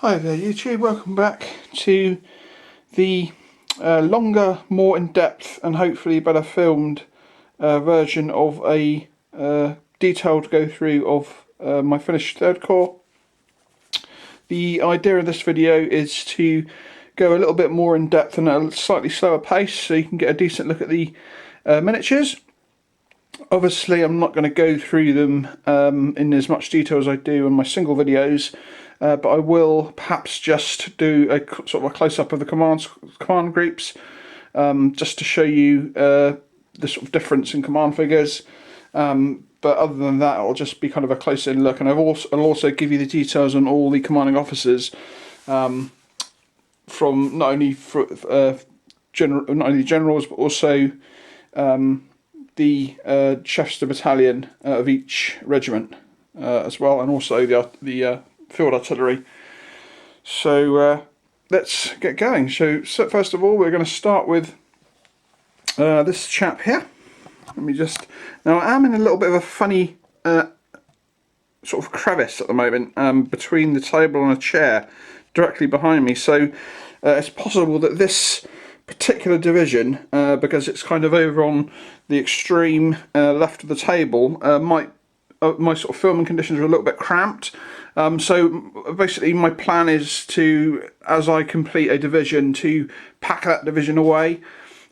Hi there YouTube, welcome back to the longer, more in-depth and hopefully better filmed version of a detailed go-through of my finished third corps. The idea of this video is to go a little bit more in-depth and at a slightly slower pace so you can get a decent look at the miniatures. Obviously I'm not going to go through them in as much detail as I do in my single videos. But I will perhaps just do a sort of a close-up of the command groups, just to show you the sort of difference in command figures. But other than that, it'll just be kind of a close-in look, and I'll also give you the details on all the commanding officers, from not only generals, but also the chefs de battalion of each regiment as well, and also the field artillery. So let's get going. So first of all, we're going to start with this chap here. Let me just... Now I am in a little bit of a funny sort of crevice at the moment, between the table and a chair directly behind me. So it's possible that this particular division, because it's kind of over on the extreme left of the table, my sort of filming conditions are a little bit cramped. So basically my plan is to, as I complete a division, to pack that division away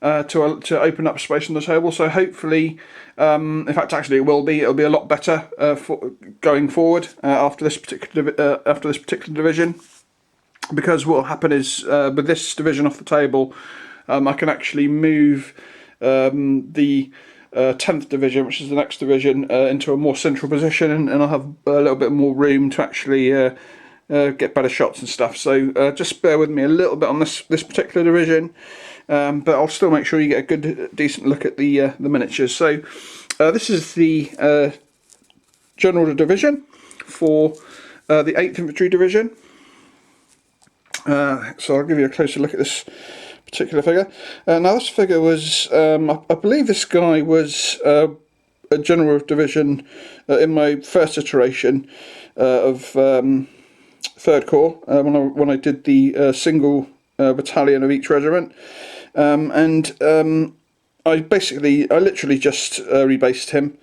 to open up space on the table. So hopefully, in fact actually it'll be a lot better for going forward after this particular division, because what will happen is with this division off the table, I can actually move the 10th division, which is the next division, into a more central position, and I'll have a little bit more room to actually get better shots and stuff. So just bear with me a little bit on this particular division, but I'll still make sure you get a good, decent look at the miniatures. So this is the general division for the 8th Infantry Division. So I'll give you a closer look at this particular figure. Now this figure was, I believe this guy was a general of division in my first iteration of third corps, when I did the single battalion of each regiment, and I literally just rebased him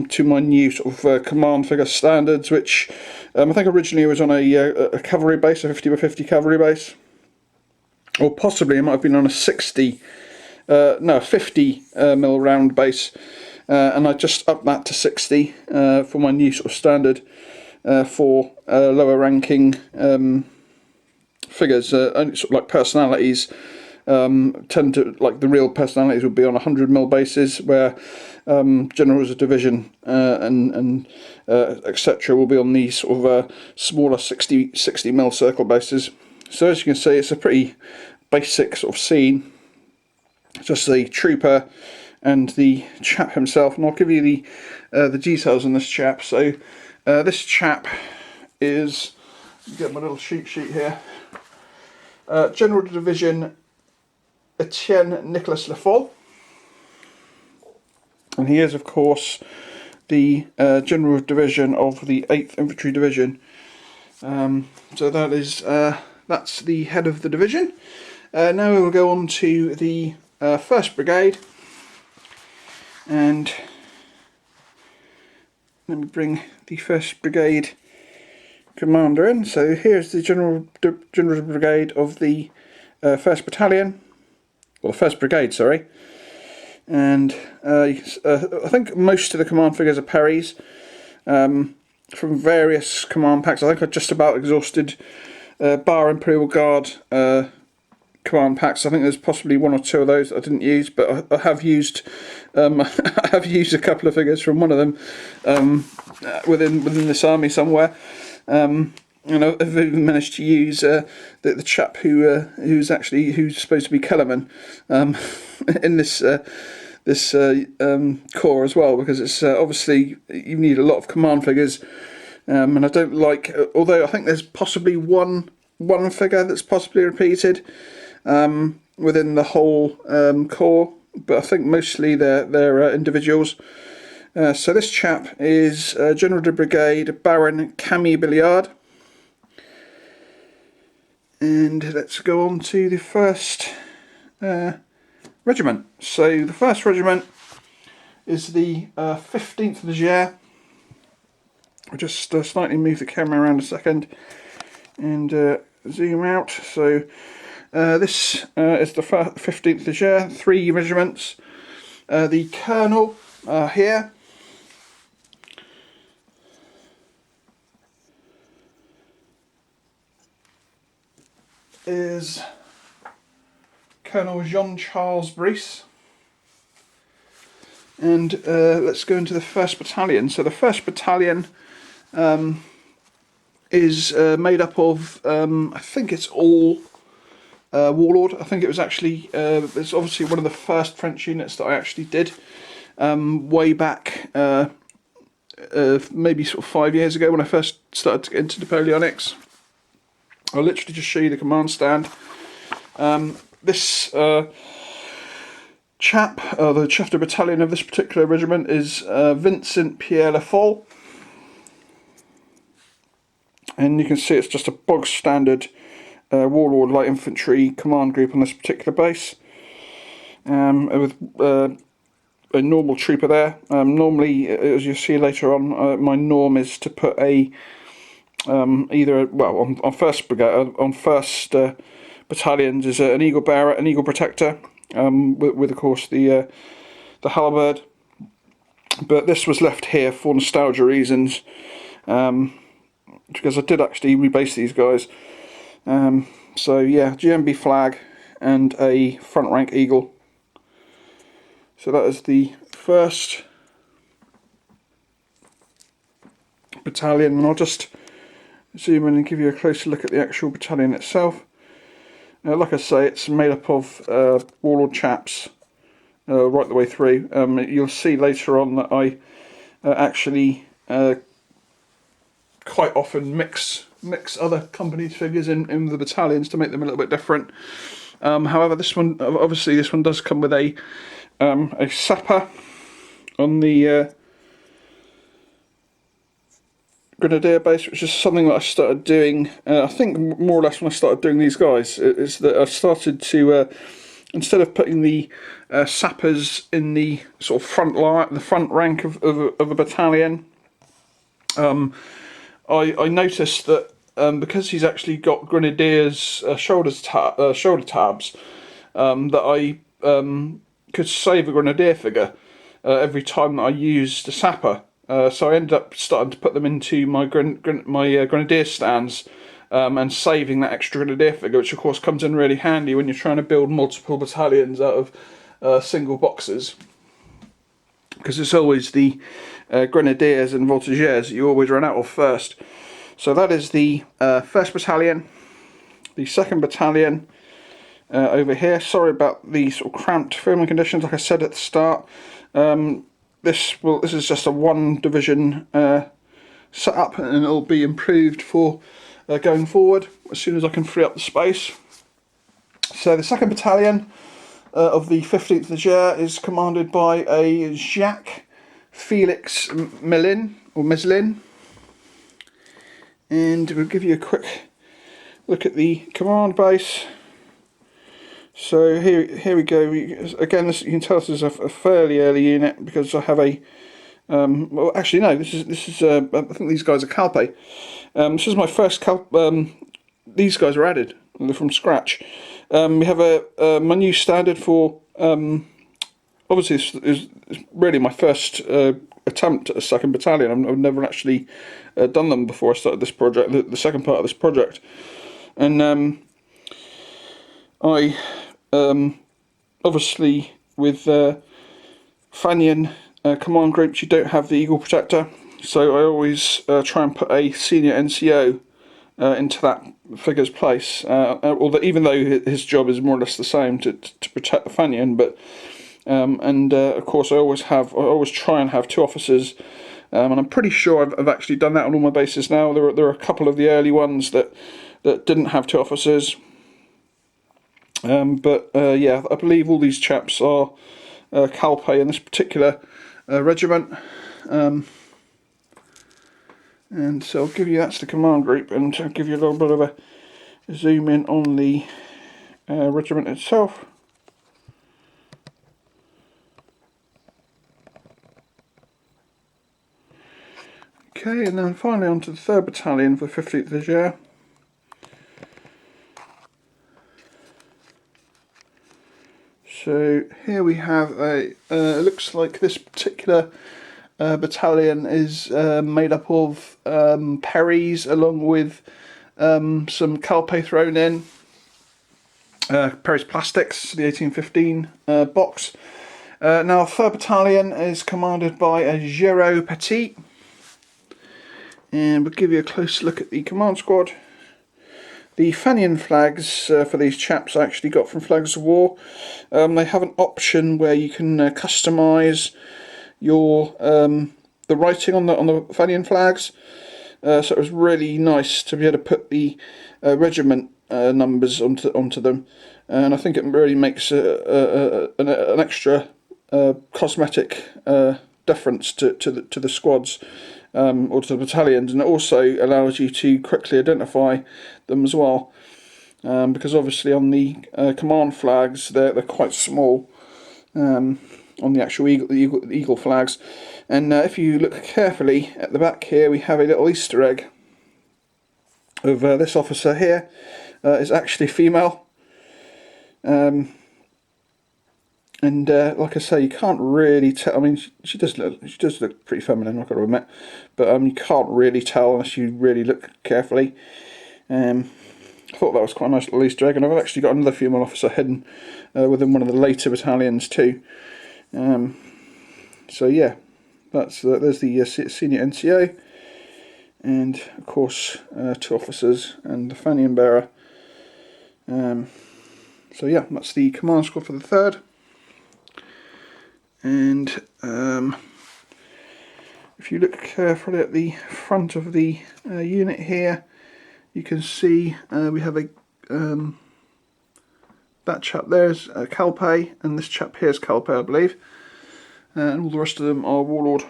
to my new sort of command figure standards, which I think originally was on a cavalry base, a 50x50 cavalry base. Or possibly it might have been on a 50 mil round base, and I just upped that to 60 for my new sort of standard for lower ranking figures. Only sort of like personalities tend to, like the real personalities would be on 100 mil bases, where generals of division and etc. will be on these sort of smaller 60 mil circle bases. So as you can see, it's a pretty basic sort of scene. Just the trooper and the chap himself, and I'll give you the details on this chap. So this chap is, get my little cheat sheet here, General Division Etienne Nicolas Lefol, and he is of course the General Division of the 8th Infantry Division. So that is that's the head of the division. Now we will go on to the 1st Brigade, and let me bring the 1st Brigade commander in. So here's the General Brigade of the 1st Battalion, or the 1st Brigade, sorry. And I think most of the command figures are Perrys from various command packs. I think I just about exhausted bar Imperial Guard command packs. I think there's possibly one or two of those I didn't use, but I have used I have used a couple of figures from one of them within this army somewhere. And I've even managed to use the chap who's supposed to be Kellerman in this corps as well, because it's obviously you need a lot of command figures. And I don't like, although I think there's possibly one figure that's possibly repeated within the whole corps, but I think mostly they're individuals. So this chap is General de Brigade Baron Camille Billiard, And let's go on to the first regiment. So the first regiment is the 15th Leger. I'll just slightly move the camera around a second and zoom out. So this is the 15th Leger, 3 regiments. The colonel here is Colonel Jean-Charles Brice. And let's go into the 1st Battalion. So the 1st Battalion is made up of, I think it's all Warlord. I think it was actually, it's obviously one of the first French units that I actually did way back, maybe sort of 5 years ago when I first started to get into Napoleonics. I'll literally just show you the command stand. This chap, the chef de battalion of this particular regiment is Vincent Pierre Lafol. And you can see it's just a bog standard Warlord light infantry command group on this particular base. With a normal trooper there. Normally, as you'll see later on, my norm is to put a either, well, on first brigade, on first battalions is an eagle bearer, an eagle protector, with of course the halberd. But this was left here for nostalgia reasons, because I did actually rebase these guys. So yeah, GMB flag and a front rank eagle. So that is the 1st battalion, and I'll just zoom in and give you a closer look at the actual battalion itself. Like I say, it's made up of Warlord chaps right the way through. You'll see later on that I actually quite often mix other companies' figures in the battalions to make them a little bit different. However, this one, obviously, this one does come with a sapper on the Grenadier base, which is something that I started doing, I think more or less when I started doing these guys, is that I started to, instead of putting the sappers in the sort of front line, the front rank of a battalion, I noticed that because he's actually got Grenadiers shoulder tabs, that I could save a Grenadier figure every time that I used a sapper. So I ended up starting to put them into my Grenadier stands and saving that extra Grenadier figure, which of course comes in really handy when you're trying to build multiple battalions out of single boxes. Because it's always the Grenadiers and Voltigeurs that you always run out of first. So that is the 1st Battalion. The 2nd Battalion over here. Sorry about the sort of cramped filming conditions, like I said at the start. This is just a 1 division setup, and it'll be improved for going forward as soon as I can free up the space. So the 2nd Battalion of the 15th Leger is commanded by a Jacques Felix Mellin, or Meslin. And we'll give you a quick look at the command base. So here we go. Again, this, you can tell this is a fairly early unit because I have a. Well, actually no. This is. I think these guys are Calpe. This is my first Calpe. These guys are added. They're from scratch. We have my new standard for. Obviously, this is really my first attempt at a 2nd Battalion. I've never actually done them before I started this project. The second part of this project, and I. Obviously with Fanion command groups you don't have the Eagle Protector, so I always try and put a senior NCO into that figure's place, although even though his job is more or less the same to protect the Fanion, but of course I always try and have 2 officers, and I'm pretty sure I've actually done that on all my bases now. There are a couple of the early ones that didn't have 2 officers. Yeah, I believe all these chaps are Calpe in this particular regiment. And so I'll give you, that's the command group, and I'll give you a little bit of zoom in on the regiment itself. Okay, and then finally on to the 3rd Battalion for the 15th Leger. So here we have a, it looks like this particular battalion is made up of Perrys along with some Calpe thrown in. Perry's Plastics, the 1815 box. Now 3rd Battalion is commanded by a Gero Petit. And we'll give you a close look at the command squad. The Fenian flags for these chaps I actually got from Flags of War. They have an option where you can customise your the writing on the Fenian flags. So it was really nice to be able to put the regiment numbers onto them, and I think it really makes an extra cosmetic difference to the squads. Or to the battalions, and it also allows you to quickly identify them as well, because obviously on the command flags they're quite small, on the actual eagle flags, and if you look carefully at the back here we have a little Easter egg of this officer here is actually female. And like I say, you can't really tell. I mean, she does look pretty feminine, I've got to admit, but you can't really tell unless you really look carefully. I thought that was quite a nice little Easter egg, and I've actually got another female officer hidden within one of the later battalions too. So yeah, there's the senior NCO, and of course 2 officers and the Fenian bearer. So yeah, that's the command squad for the 3rd. And if you look carefully at the front of the unit here, you can see we have a that chap there's Calpe, and this chap here is Calpe, I believe, and all the rest of them are Warlord.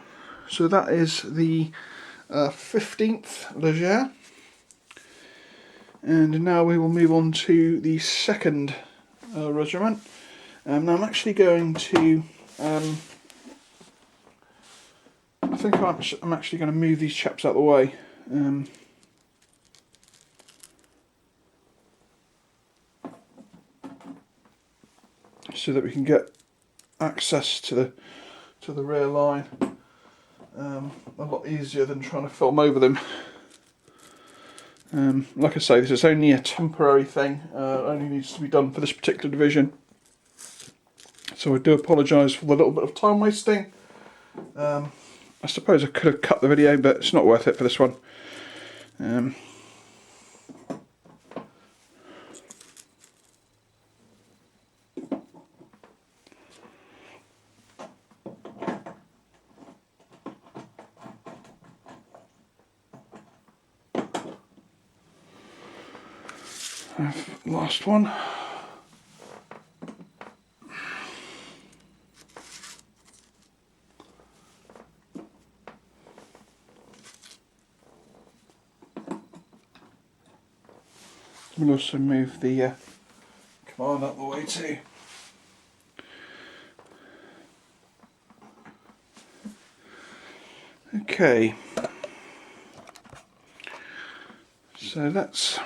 So that is the 15th Leger, and now we will move on to the 2nd Regiment. Now I'm actually going to I think I'm actually going to move these chaps out of the way, so that we can get access to the rear line a lot easier than trying to film over them. Like I say, this is only a temporary thing, only needs to be done for this particular division. So I do apologise for the little bit of time wasting. I suppose I could have cut the video, but it's not worth it for this one. Last one. We'll also move the command out the way too. Okay, so let's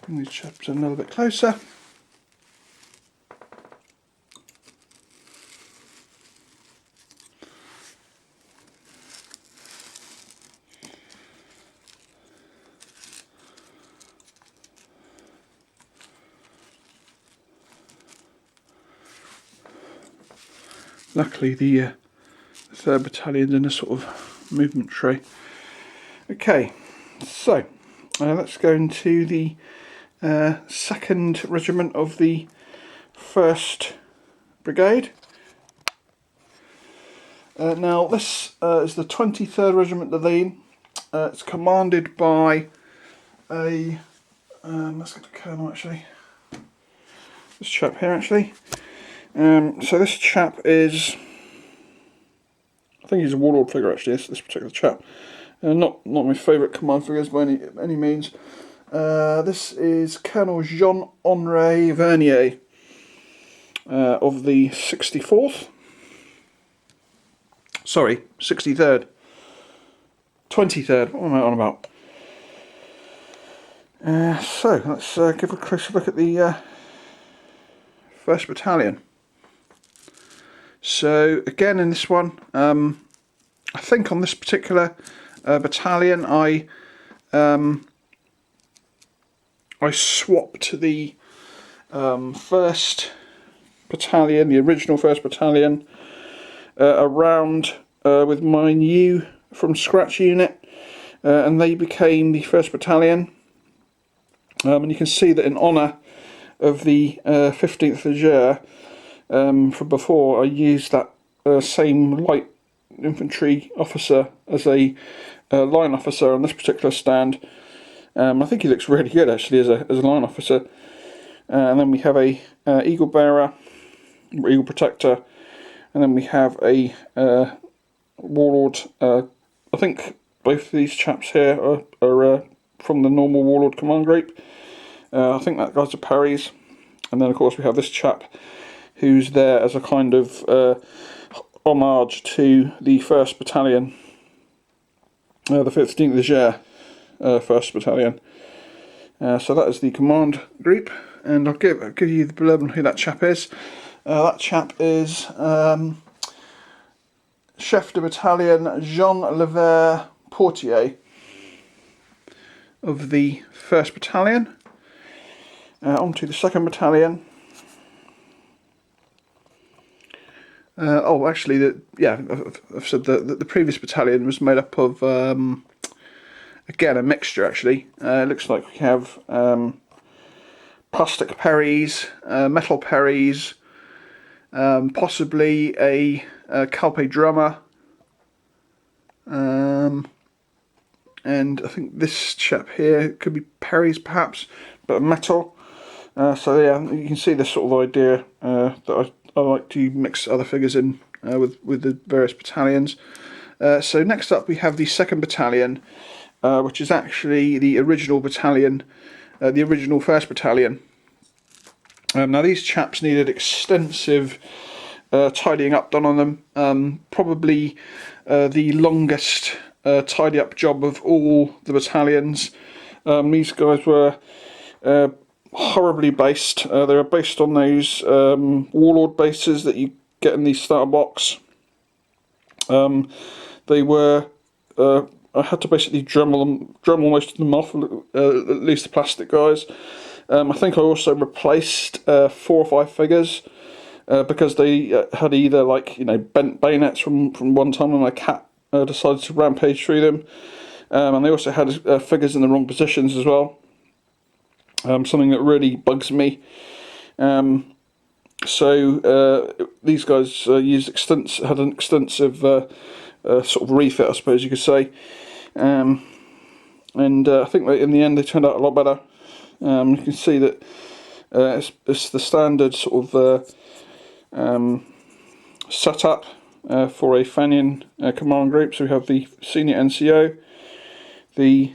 bring these chaps a little bit closer. Luckily the 3rd Battalion's in a sort of movement tree. Okay, so let's go into the 2nd Regiment of the 1st Brigade. Now this is the 23rd Regiment of the Line. It's commanded by a, let's get the colonel actually, this chap here actually. So this chap is, I think he's a warlord figure actually, this particular chap. Not my favourite command figures by any means. This is Colonel Jean-Henri Vernier of the 64th. Sorry, 63rd. 23rd. What am I on about? So let's give a closer look at the 1st Battalion. So again in this one, I think on this particular battalion I swapped the 1st Battalion, the original 1st Battalion, around with my new from scratch unit, and they became the 1st Battalion. And you can see that in honour of the 15th Leger from before, I used that same light infantry officer as a line officer on this particular stand. I think he looks really good actually as a line officer. And then we have a eagle bearer, or eagle protector, and then we have a warlord. I think both of these chaps here are from the normal warlord command group. I think that guy's a Parry's, and then of course we have this chap who's there as a kind of homage to the 1st Battalion, the 15th Leger 1st Battalion. So that is the command group, and I'll give you the blurb on who that chap is. That chap is Chef de Battalion Jean-Levert Portier of the 1st Battalion. On to the 2nd Battalion. Actually, I've said that the previous battalion was made up of, again, a mixture actually. It looks like we have plastic Parrys, metal Parrys, possibly a Calpe drummer, and I think this chap here could be Parrys perhaps, but metal. So yeah, you can see this sort of idea that I like to mix other figures in with the various battalions. So next up we have the 2nd Battalion, which is actually the original battalion, the original 1st Battalion. Now these chaps needed extensive tidying up done on them. Probably the longest tidy up job of all the battalions. These guys were horribly based. They were based on those warlord bases that you get in the starter box. They were I had to basically Dremel most of them off, at least the plastic guys. I think I also replaced 4 or 5 figures because they had either bent bayonets from one time when my cat decided to rampage through them, and they also had figures in the wrong positions as well. Something that really bugs me. So these guys had an extensive sort of refit, I suppose you could say, and I think that in the end they turned out a lot better. You can see that it's the standard sort of setup for a Fenian command group. So we have the senior NCO, the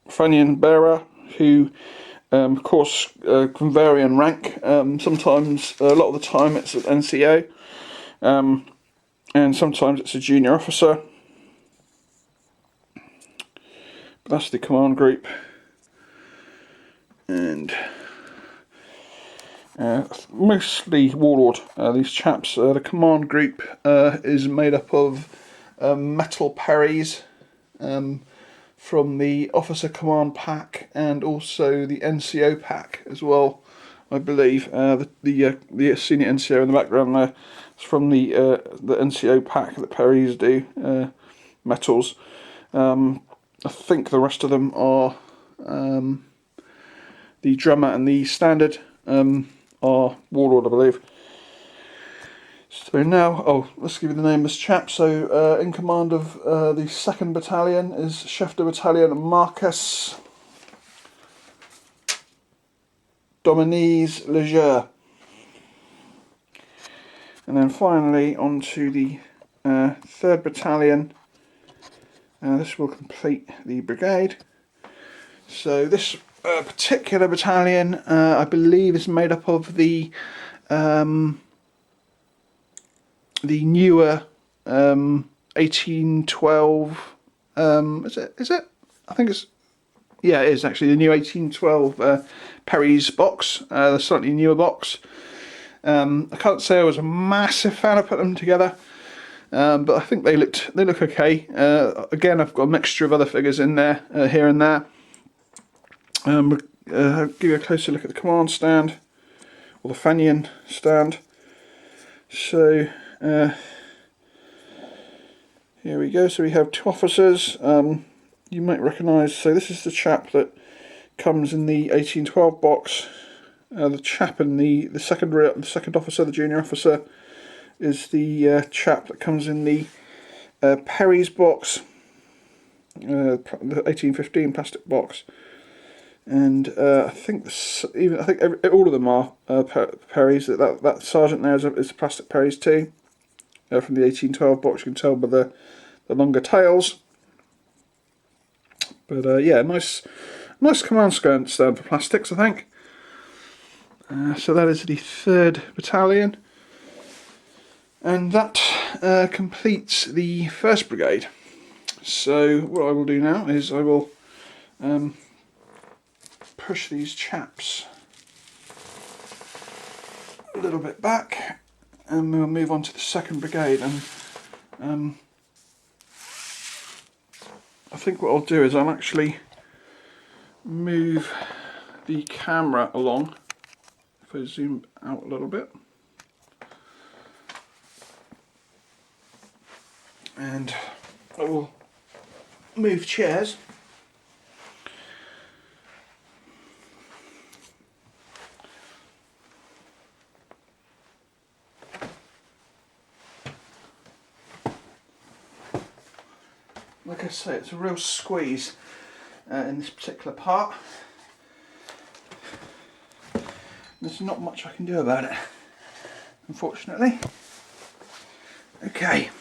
Fenian bearer, who of course can vary in rank. Sometimes, a lot of the time, it's an NCO, and sometimes it's a junior officer. But that's the command group, and mostly warlord. These chaps. The command group is made up of metal Parrys. From the officer command pack and also the NCO pack as well, I believe. The senior NCO in the background there is from the NCO pack that Parrys do, metals. I think the rest of them are the drummer and the standard are warlord, I believe. So now, let's give you the name of this chap. So in command of the 2nd Battalion is Chef de Battalion Marcus Dominies Leger. And then finally on to the 3rd Battalion, This will complete the brigade. So this particular battalion, I believe, is made up of the newer 1812. Is it? I think it's. Yeah, it is actually the new 1812 Perry's box, the slightly newer box. I can't say I was a massive fan of putting them together, but I think they look okay. Again, I've got a mixture of other figures in there, here and there. I'll give you a closer look at the command stand, or the Fanion stand. So here we go. So we have 2 officers. You might recognise. So this is the chap that comes in the 1812 box. The chap in the second officer, the junior officer, is the chap that comes in the Perry's box, the 1815 plastic box. And I think all of them are Perry's. That sergeant there is plastic Perry's too. From the 1812 box, you can tell by the longer tails. But yeah, nice command stand for plastics, I think. So that is the 3rd Battalion, and that completes the 1st Brigade. So what I will do now is I will push these chaps a little bit back, and we'll move on to the 2nd Brigade. And I think what I'll do is I'll actually move the camera along. If I zoom out a little bit, and I will move chairs. Like I say, it's a real squeeze in this particular part. There's not much I can do about it, unfortunately. Okay.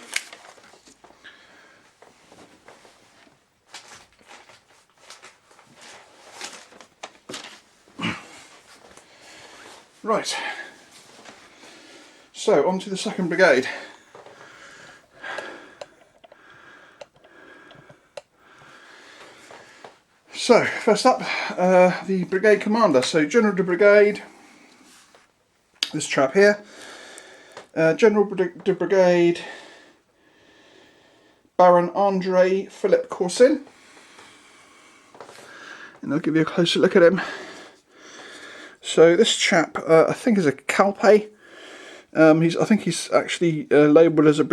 Right. So, on to the 2nd Brigade. So, first up, the brigade commander. So, General de Brigade, this chap here. General de Brigade, Baron Andre Philip Corsin. And I'll give you a closer look at him. So, this chap, I think, is a Calpe. I think he's actually labelled as a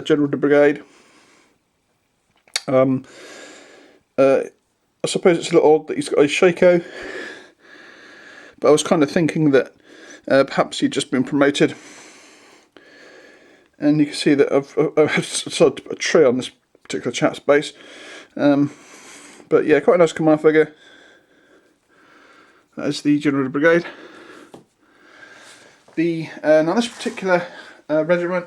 General de Brigade. I suppose it's a little odd that he's got a Shako, but I was kind of thinking that perhaps he'd just been promoted. And you can see that I've sort of put a tree on this particular chap's base. But yeah, quite a nice command figure. That is the General de Brigade. Now this particular regiment,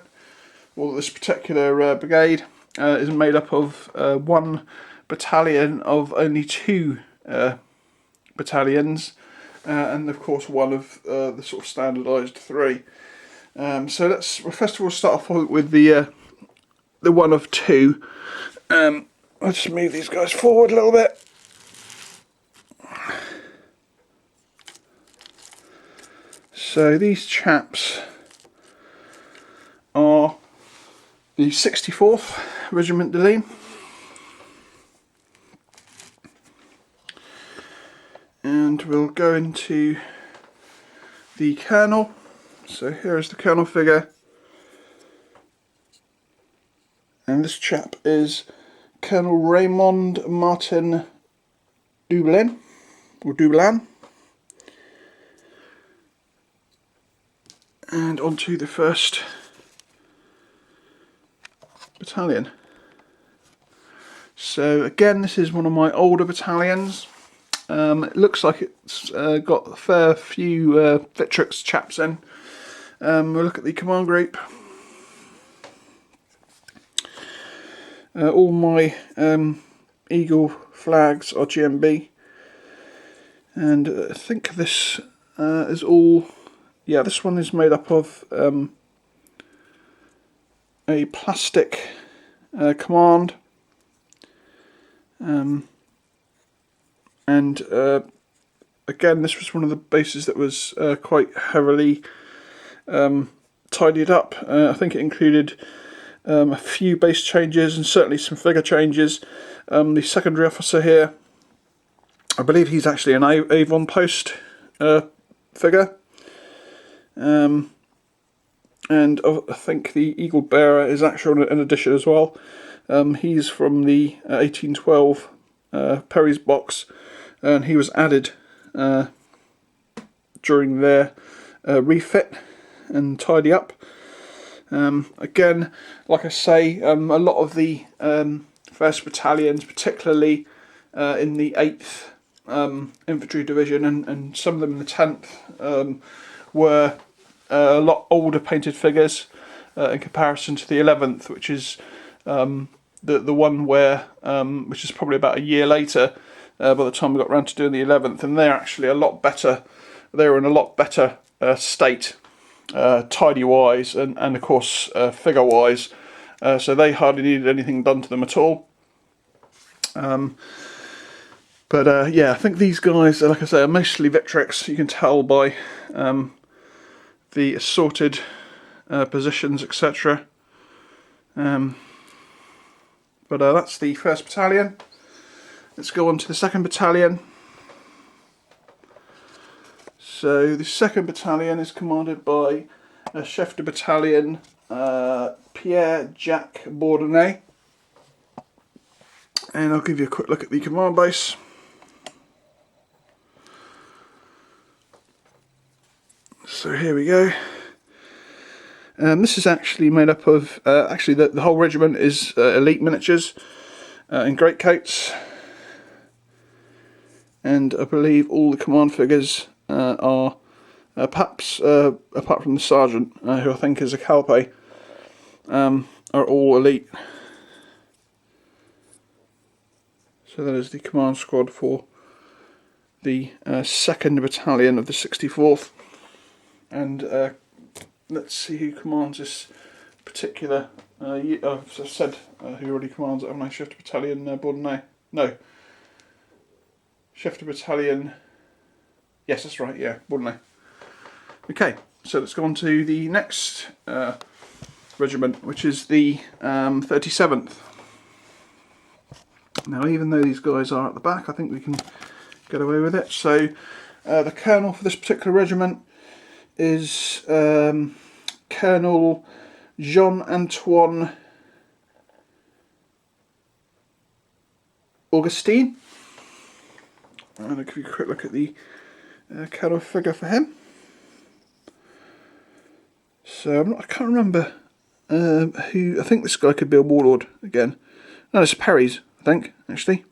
or this particular brigade, is made up of 1 battalion of only 2 battalions, and of course 1 of the sort of standardised 3. So we'll first of all start off with the 1 of 2. I'll just move these guys forward a little bit. So these chaps are the 64th Regiment de Ligne. And we'll go into the colonel. So here is the colonel figure. And this chap is Colonel Raymond Martin Dublin, or Dublin. And onto the 1st Battalion. So again, this is one of my older battalions. It looks like it's got a fair few Victrix chaps in. We'll look at the command group. All my Eagle flags are GMB, and I think this is all, yeah, this one is made up of a plastic command, and again, this was one of the bases that was quite heavily tidied up. I think it included a few base changes and certainly some figure changes. The secondary officer here, I believe he's actually an Avon Post figure, and I think the Eagle Bearer is actually an addition as well. He's from the 1812 Perry's box, and he was added during their refit and tidy up. Again, like I say, a lot of the 1st battalions, particularly in the 8th Infantry Division and some of them in the 10th, were a lot older painted figures in comparison to the 11th, which is the one where, which is probably about a year later by the time we got around to doing the 11th, and they're actually a lot better. They're in a lot better state, tidy wise and of course figure wise, so they hardly needed anything done to them at all. But yeah, I think these guys, like I say, are mostly Victrix. You can tell by the assorted positions, etc. But that's the 1st battalion. Let's go on to the 2nd battalion. So the 2nd battalion is commanded by Chef de Battalion Pierre-Jacques Bourdonnais, and I'll give you a quick look at the command base. So here we go. This is actually made up of, actually the whole regiment is elite miniatures in greatcoats, and I believe all the command figures are perhaps, apart from the sergeant, who I think is a Calpe, are all elite. So that is the command squad for the 2nd Battalion of the 64th. And let's see who commands this particular, I've said who already commands it, haven't I? Chef de Battalion Bourdonnais? No. Chef de Battalion, yes, that's right, yeah, Bourdonnais. Okay, so let's go on to the next regiment, which is the 37th. Now, even though these guys are at the back, I think we can get away with it. So the colonel for this particular regiment is Colonel Jean-Antoine Augustine. And I'll give you a quick look at the colonel figure for him. So I can't remember who. I think this guy could be a warlord again. No, it's Perry's, I think, actually.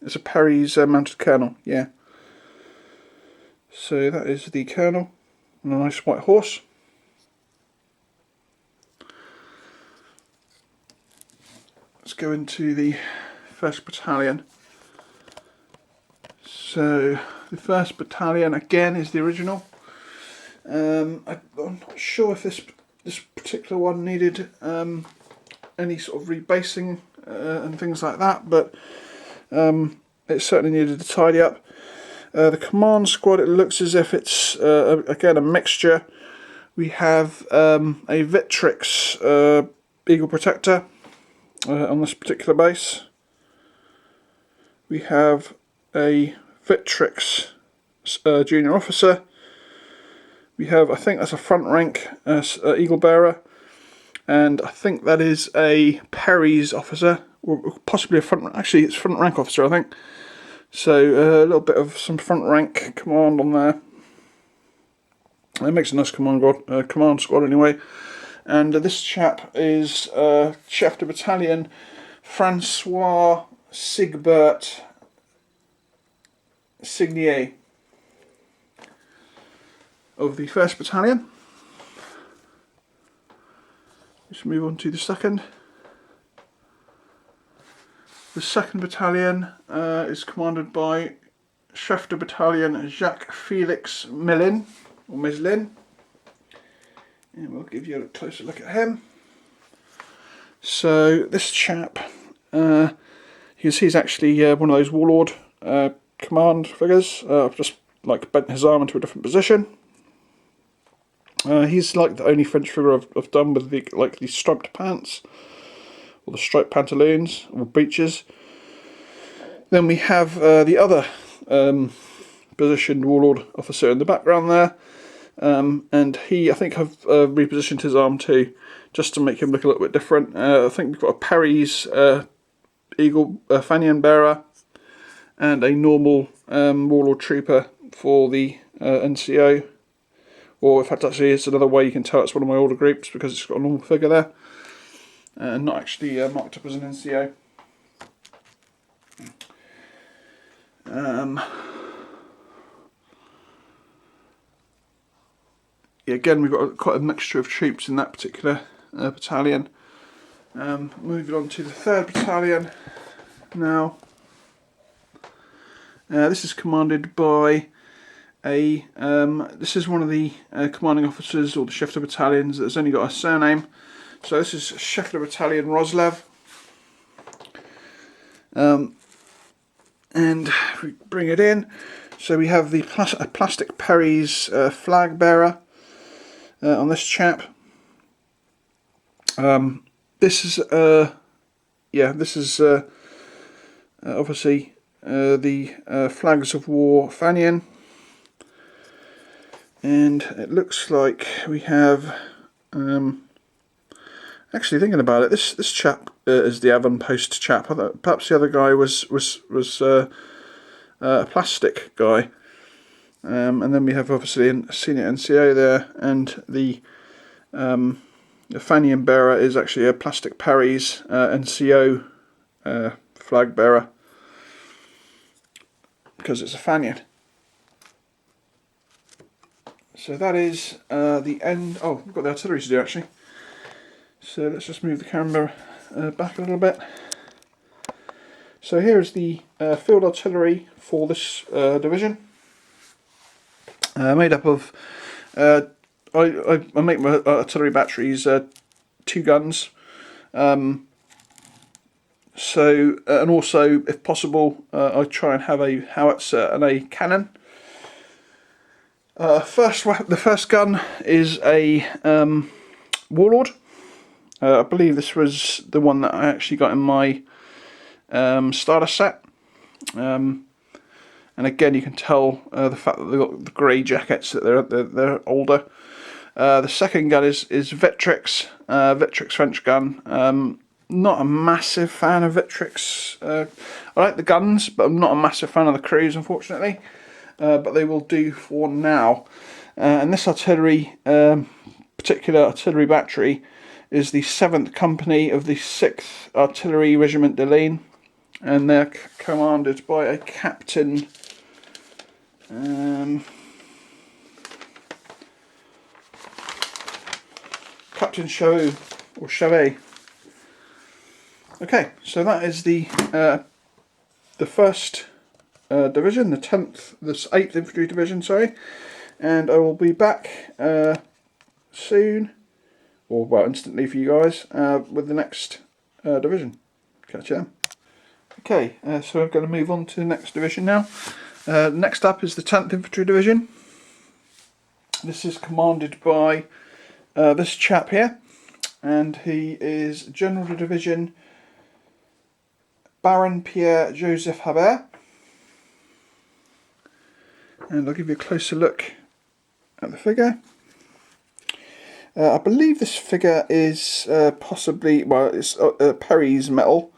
It's a Perry's mounted colonel, yeah. So that is the colonel on a nice white horse. Let's go into the 1st Battalion. So the 1st Battalion again is the original. I'm not sure if this particular one needed any sort of rebasing and things like that, but it certainly needed to tidy up. The command squad, it looks as if it's again a mixture. We have a Victrix Eagle Protector on this particular base. We have a Victrix Junior Officer. We have, I think that's a front rank Eagle Bearer, and I think that is a Perry's officer, or possibly a front. Actually, it's front rank officer, I think. So a little bit of some front rank command on there. It makes a nice command squad anyway. And this chap is Chef de Battalion Francois Sigbert Signier of the 1st Battalion. Let's move on to the 2nd. the 2nd Battalion is commanded by Chef de Battalion Jacques Felix Millin, or Mislin. And we'll give you a closer look at him. So this chap, you can see he's actually one of those warlord command figures. I've just like bent his arm into a different position. He's like the only French figure I've done with the striped pants, or the striped pantaloons, or breeches. Then we have the other positioned warlord officer in the background there, and I think I've repositioned his arm too, just to make him look a little bit different. I think we've got a Perry's Eagle Fanion bearer, and a normal warlord trooper for the NCO. Or in fact, actually, it's another way you can tell it's one of my older groups, because it's got a normal figure there, and not actually marked up as an NCO. Yeah, again, we've got quite a mixture of troops in that particular battalion. Moving on to the 3rd Battalion now. This is commanded by this is one of the commanding officers, or the chef de battalions, that's only got a surname. So this is Chef de Battalion Roslev. And if we bring it in, so we have the plastic Perry's flag bearer on this chap. This is obviously the flags of war Fanion. And it looks like we have, actually thinking about it, this chap is the avant-post chap. Perhaps the other guy was a plastic guy. And then we have obviously a senior NCO there, and the Fanion bearer is actually a plastic Perry's NCO flag bearer, because it's a Fanion. So that is the end. Oh, we've got the artillery to do actually. So let's just move the camera back a little bit. So here is the field artillery for this division. Made up of, I make my artillery batteries 2 guns. And also, if possible, I try and have a howitzer and a cannon. The first gun is a warlord. I believe this was the one that I actually got in my starter set. And again, you can tell the fact that they've got the grey jackets, that they're older. The second gun is Victrix, Victrix French gun. Not a massive fan of Victrix. I like the guns, but I'm not a massive fan of the crews, unfortunately. But they will do for now. And this particular artillery battery is the 7th Company of the 6th Artillery Regiment de Ligne, and they're commanded by a Captain Captain Chavet, or Chavet. Okay, so that is the 1st division, the 8th Infantry Division, sorry, and I will be back soon, or well, instantly for you guys, with the next division. Catch you then. Okay, so I'm going to move on to the next division now. Next up is the 10th Infantry Division. This is commanded by this chap here, and he is General de Division Baron Pierre Joseph Habert. And I'll give you a closer look at the figure. I believe this figure is possibly, well, it's Perry's metal,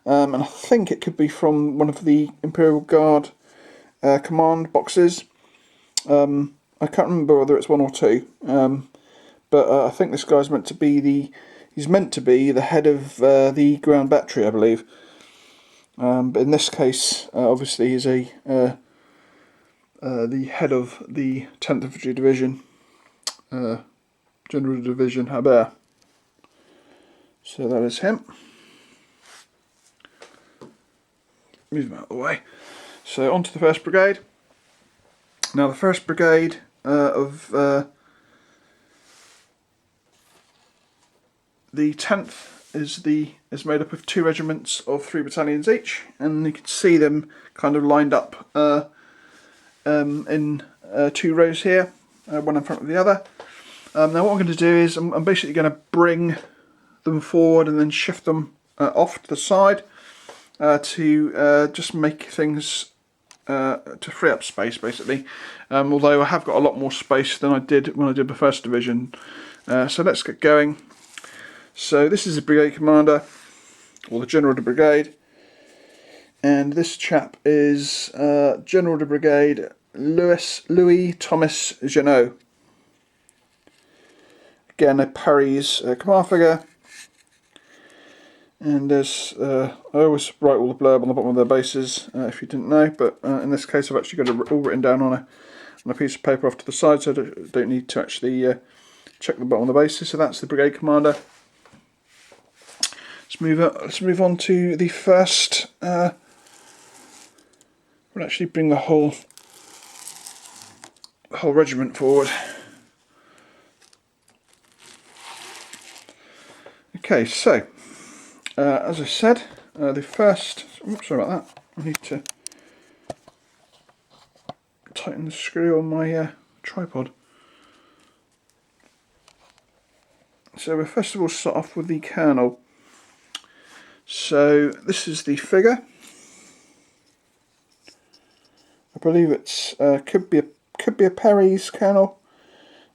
and I think it could be from one of the Imperial Guard command boxes. I can't remember whether it's 1 or 2, but I think this guy's meant to be he's meant to be the head of the ground battery, I believe. But in this case, obviously, he's the head of the 10th Infantry Division, General Division Habert. So that is him. move them out of the way. So on to the 1st Brigade. Now the 1st Brigade of the 10th is made up of 2 regiments of 3 battalions each, and you can see them kind of lined up in 2 rows here, one in front of the other. Now what I'm going to do is I'm basically going to bring them forward and then shift them off to the side to just make things to free up space, basically. Although I have got a lot more space than I did when I did the 1st Division. So let's get going. So this is the brigade commander, or the General de Brigade, and this chap is General de Brigade Louis Thomas Jeannot. Again, a Paris command figure, and there's I always write all the blurb on the bottom of their bases if you didn't know, but in this case I've actually got it all written down on a piece of paper off to the side, so I don't need to actually check the bottom of the bases. So that's the brigade commander. Let's move on to the 1st. We'll actually bring the whole regiment forward. Okay, so as I said, the 1st. Oops, sorry about that. I need to tighten the screw on my tripod. So we'll first of all start off with the colonel. So this is the figure. I believe it's could be a Paris colonel.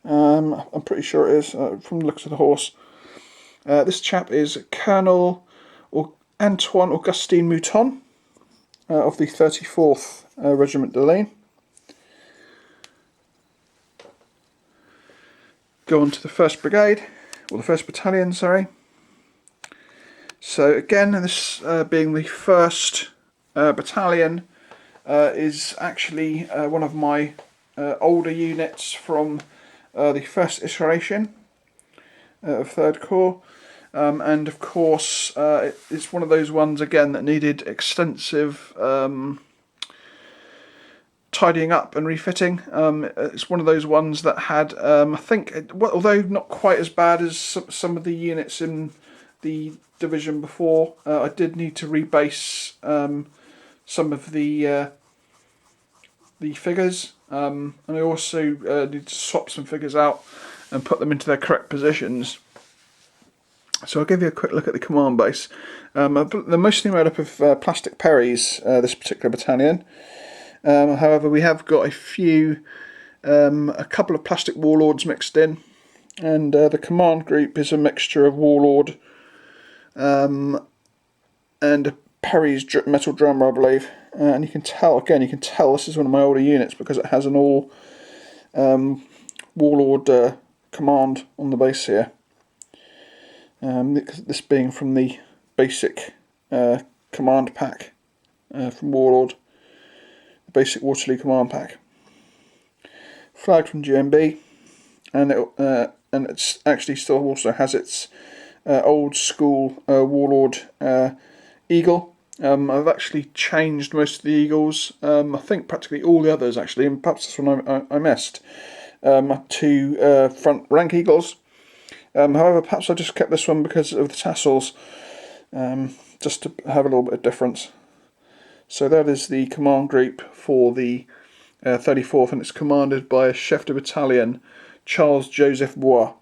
I'm pretty sure it is from the looks of the horse. This chap is Colonel Antoine Augustin Mouton of the 34th Regiment de Ligne. Go on to the 1st Brigade, or the 1st Battalion, sorry. So again, this being the 1st Battalion, is actually one of my older units from the 1st iteration of 3rd Corps, and of course it's one of those ones again that needed extensive tidying up and refitting. It's one of those ones that had, I think, although not quite as bad as some of the units in the division before, I did need to rebase some of the figures, and I also need to swap some figures out and put them into their correct positions. So I'll give you a quick look at the command base. They're mostly made up of plastic Paris, this particular battalion. However, we have got a couple of plastic warlords mixed in, and the command group is a mixture of warlord and a Paris metal drummer, I believe. And you can tell this is one of my older units because it has an all warlord command on the base here. This being from the basic command pack from Warlord, the basic Waterloo command pack. Flag from GMB, and it's actually still also has its old school Warlord eagle. I've actually changed most of the eagles. I think practically all the others actually, and perhaps this one I missed. To front rank eagles. However, perhaps I just kept this one because of the tassels, just to have a little bit of difference. So that is the command group for the 34th, and it's commanded by a chef de battalion, Charles Joseph Bois.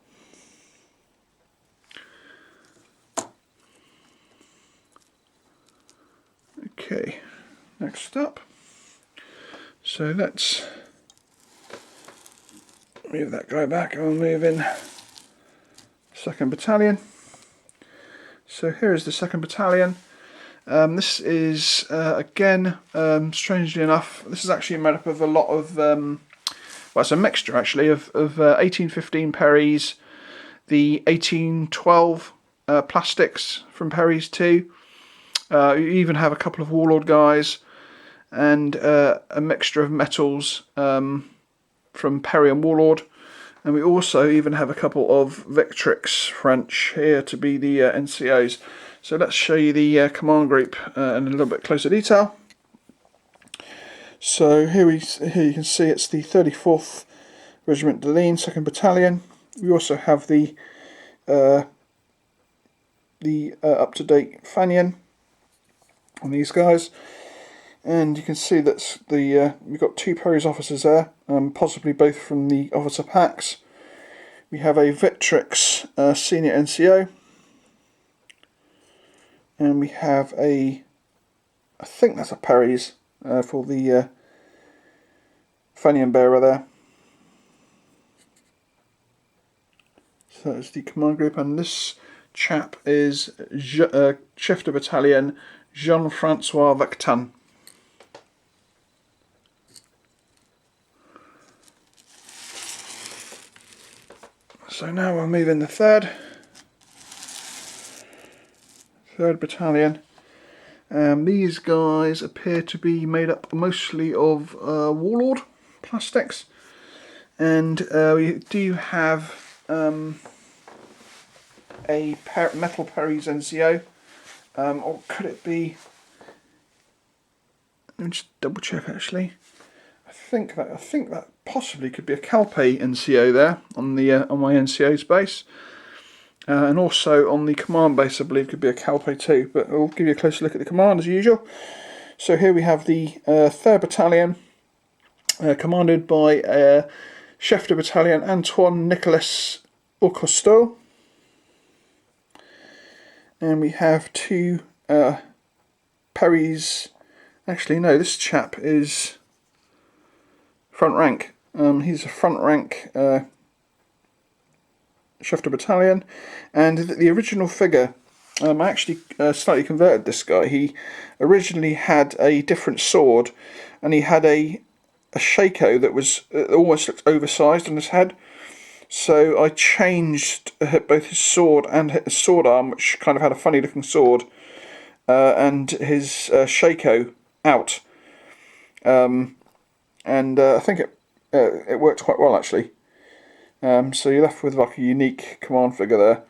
Okay, next up. So let's move that guy back and we'll move in 2nd Battalion. So here is the 2nd Battalion. This is again, strangely enough, this is actually made up of a lot of, well, it's a mixture actually of 1815 Paris, the 1812 plastics from Paris too. You even have a couple of warlord guys, and a mixture of metals from Paris and Warlord. And we also even have a couple of Victrix French here to be the NCOs. So let's show you the command group in a little bit closer detail. So here you can see it's the 34th Regiment de Ligne, 2nd Battalion. We also have the up-to-date Fanion on these guys, and you can see that's we've got 2 Perry's officers there, possibly both from the officer packs. We have a Victrix senior NCO, and we have I think that's a Perry's for the Fanion bearer there. So that's the command group, and this chap is Chef de Battalion Jean-Francois Vactan. So now we'll move in the 3rd Battalion. These guys appear to be made up mostly of Warlord plastics, and we do have a metal Perry's NCO, or could it be? Let me just double check. Actually, I think that possibly could be a Calpe NCO there on my NCO's base, and also on the command base I believe could be a Calpe too. But we'll give you a closer look at the command as usual. So here we have the 3rd Battalion, commanded by Chef de Battalion Antoine Nicolas Aucosto. And we have 2 Perry's. Actually, no, this chap is front rank. He's a front rank Chef de Battalion, and the original figure. I actually slightly converted this guy. He originally had a different sword, and he had a shako that was almost looked oversized on his head. So I changed both his sword and his sword arm, which kind of had a funny looking sword, and his shako out. And I think it worked quite well actually. So you're left with like a unique command figure there.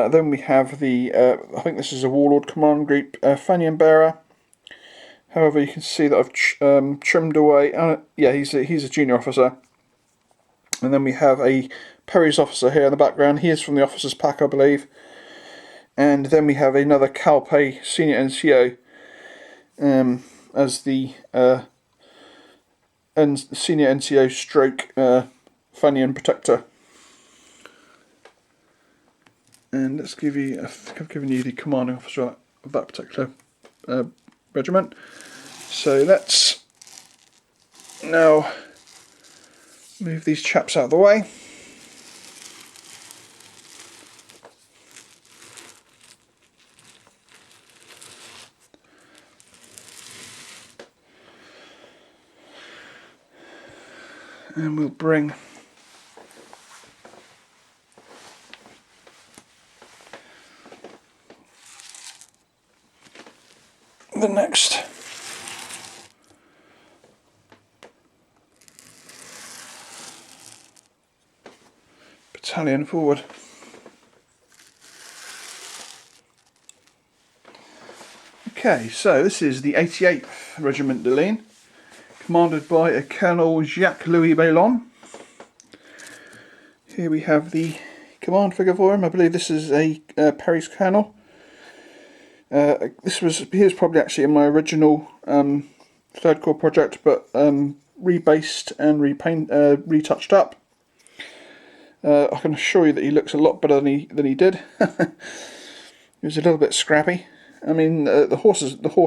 Then we have the, I think this is a Warlord command group, Fanion bearer. However, you can see that I've trimmed away. Yeah, he's a junior officer. And then we have a Perry's officer here in the background. He is from the officers pack, I believe. And then we have another Calpe senior NCO as the senior NCO stroke Fanion protector. And let's give you, I think I've given you the commanding officer of that particular regiment. So let's now move these chaps out of the way. And we'll bring the next battalion forward. Okay, so this is the 88th Regiment de Ligne, commanded by a Colonel Jacques-Louis Baillon. Here we have the command figure for him. I believe this is a Perry's Colonel. He was probably actually in my original 3rd Corps project, but rebased and retouched up. I can assure you that he looks a lot better than he did. He was a little bit scrappy. I mean, the horse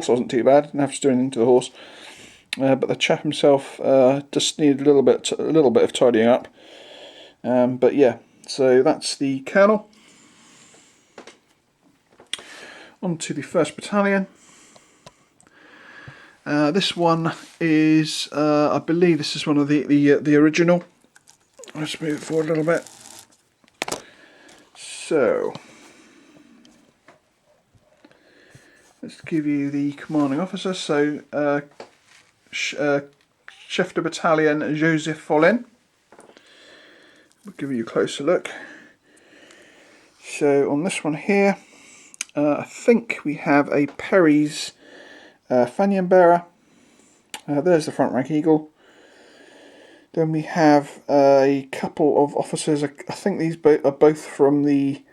wasn't too bad. Didn't have to do anything to the horse, but the chap himself just needed a little bit of tidying up. But yeah, so that's the Colonel. On to the 1st Battalion. This one is, I believe, this is one of the original. Let's move it forward a little bit. So let's give you the commanding officer. So Chef de Battalion Joseph Follin. We'll give you a closer look. So on this one here, I think we have a Perry's Fanion bearer, There's the front rank eagle. Then we have a couple of officers. I think these are both from the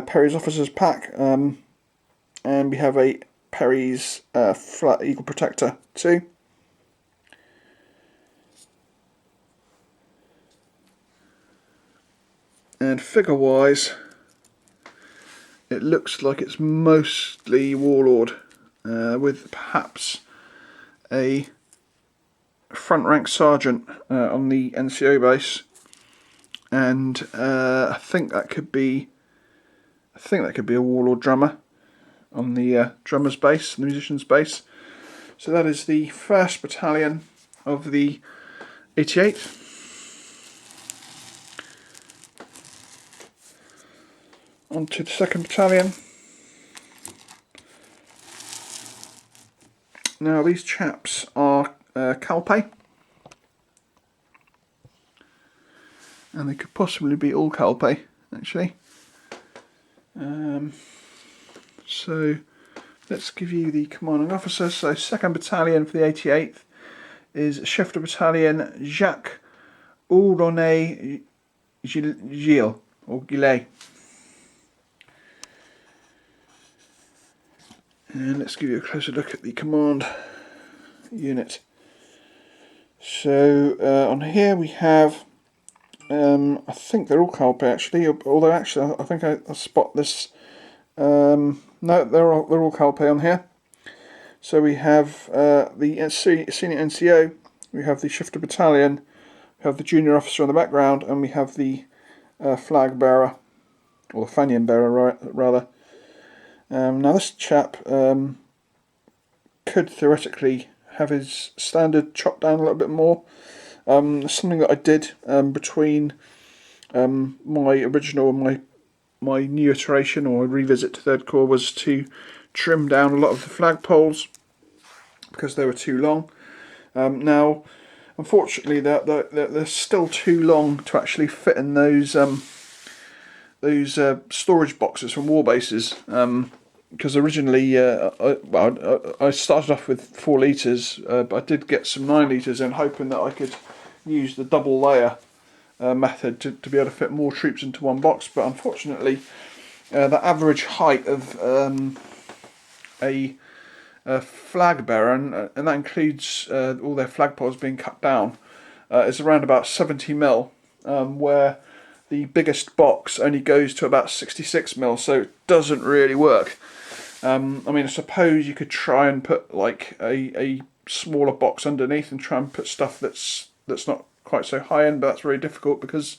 Perry's Officers Pack. And we have a Perry's Flat Eagle Protector too. And figure-wise, it looks like it's mostly Warlord, with perhaps a front rank sergeant on the NCO base, and I think that could be a Warlord drummer on the drummer's base, the musician's base. So that is the 1st Battalion of the 88th. On to the 2nd Battalion. Now these chaps are Calpe, and they could possibly be all Calpe actually. So let's give you the commanding officer. So 2nd Battalion for the 88th is Chef de Battalion Jacques Oudonnet Gilles, or Gillet. And let's give you a closer look at the command unit. So on here we have, I think they're all Calpe actually, although actually I think I spot this. No, they're all Calpe on here. So we have the senior NCO, we have the shifter battalion, we have the junior officer in the background, and we have the flag bearer, or the fanion bearer rather. Now this chap could theoretically have his standard chopped down a little bit more. Something that I did between my original and my new iteration or revisit to 3rd Corps was to trim down a lot of the flagpoles because they were too long. Now, unfortunately, they're still too long to actually fit in those storage boxes from war bases. Because originally, I started off with 4 litres, but I did get some 9 litres in, hoping that I could use the double layer method to be able to fit more troops into one box. But unfortunately, the average height of a flag bearer, and that includes all their flagpoles being cut down, is around about 70 mil, where the biggest box only goes to about 66 mil, so it doesn't really work. I mean, I suppose you could try and put like a smaller box underneath and try and put stuff that's not quite so high end, but that's very difficult because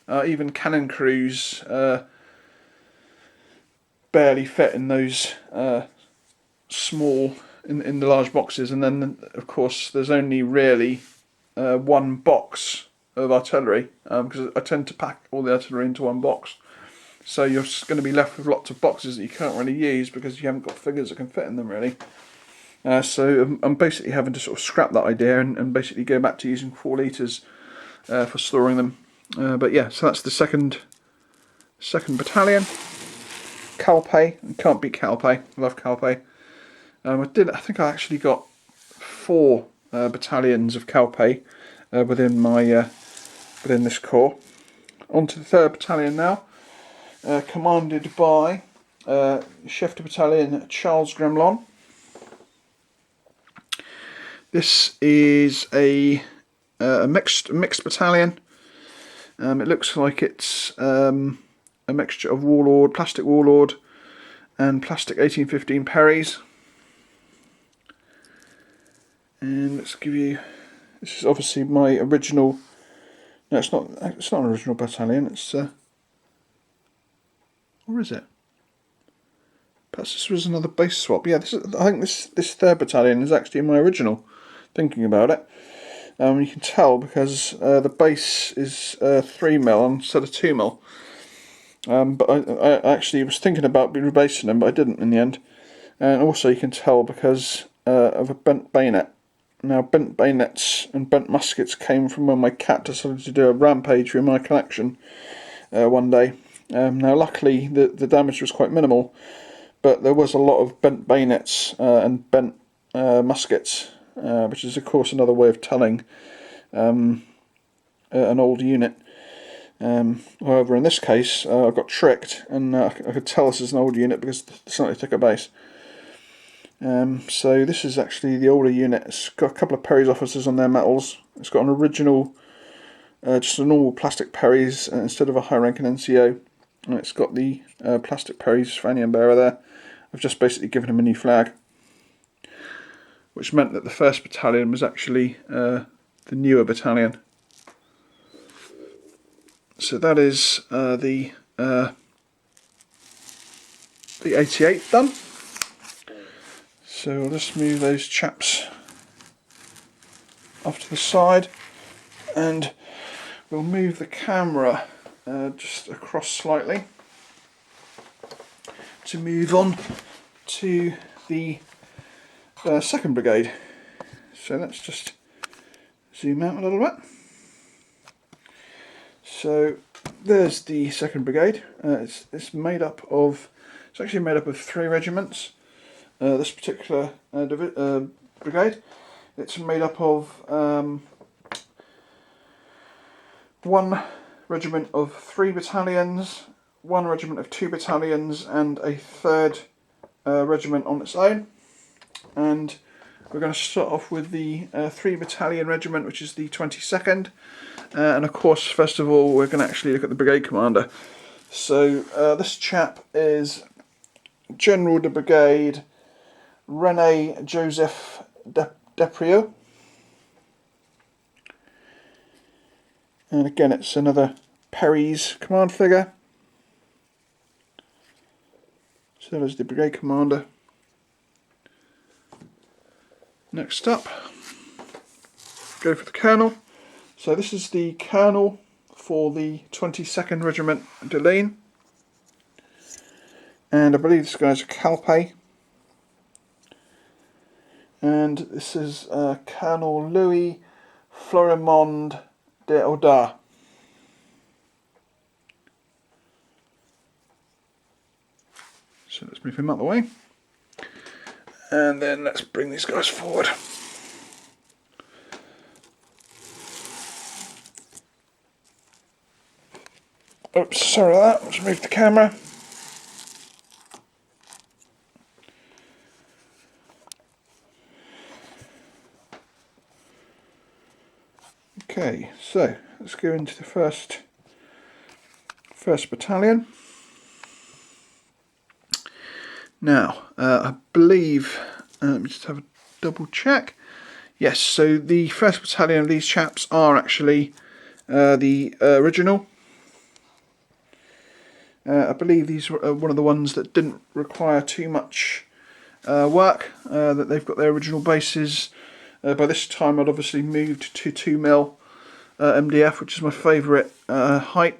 even cannon crews barely fit in those small in the large boxes. And then of course there's only really one box of artillery, because I tend to pack all the artillery into one box. So you're going to be left with lots of boxes that you can't really use because you haven't got figures that can fit in them really. So I'm basically having to sort of scrap that idea and basically go back to using 4 litres for storing them. But yeah, so that's the second battalion. Calpe, can't beat Calpe. Love Calpe. I think I actually got 4 battalions of Calpe within this corps. On to the 3rd Battalion now. Commanded by Chef de Battalion Charles Gremlon. This is a mixed battalion. It looks like it's a mixture of Warlord, plastic Warlord, and plastic 1815 Perrys. And let's give you. This is obviously my original. No, it's not. It's not an original battalion. It's or is it? Perhaps this was another base swap. Yeah, I think this 3rd Battalion is actually my original. Thinking about it, you can tell because the base is 3 mil instead of 2 mil. But I actually was thinking about rebasing them, but I didn't in the end. And also you can tell because of a bent bayonet. Now, bent bayonets and bent muskets came from when my cat decided to do a rampage through my collection one day. Now, luckily, the damage was quite minimal, but there was a lot of bent bayonets and bent muskets which is of course another way of telling an old unit. However, in this case, I got tricked, and I could tell this is an old unit because it's a slightly thicker base. So this is actually the older unit. It's got a couple of Perry's officers on their medals. It's got an original, just a normal plastic Perry's instead of a high-ranking NCO. And it's got the plastic Perry's Fanion bearer there. I've just basically given him a new flag, which meant that the 1st Battalion was actually the newer battalion. So that is the 88th done. So I'll just move those chaps off to the side, and we'll move the camera just across slightly to move on to the 2nd Brigade. So let's just zoom out a little bit. So there's the 2nd Brigade. It's actually made up of 3 regiments. This particular brigade, it's made up of 1 regiment of 3 battalions, 1 regiment of 2 battalions, and a 3rd regiment on its own. And we're going to start off with the 3 battalion regiment, which is the 22nd. And of course, first of all, we're going to actually look at the brigade commander. So this chap is General de Brigade René Joseph Deprieux. And again, it's another Perry's command figure. So there's the brigade commander. Next up, go for the colonel. So this is the colonel for the 22nd Regiment de Ligne. And I believe this guy's a Calpe. And this is Colonel Louis Florimond de Oda. So let's move him out of the way. And then let's bring these guys forward. Oops, sorry about that. Let's move the camera. Okay, so let's go into the first battalion. Now, I believe, let me just have a double check. Yes, so the 1st battalion of these chaps are actually the original. I believe these were one of the ones that didn't require too much work, that they've got their original bases. By this time I'd obviously moved to 2mm MDF, which is my favourite height.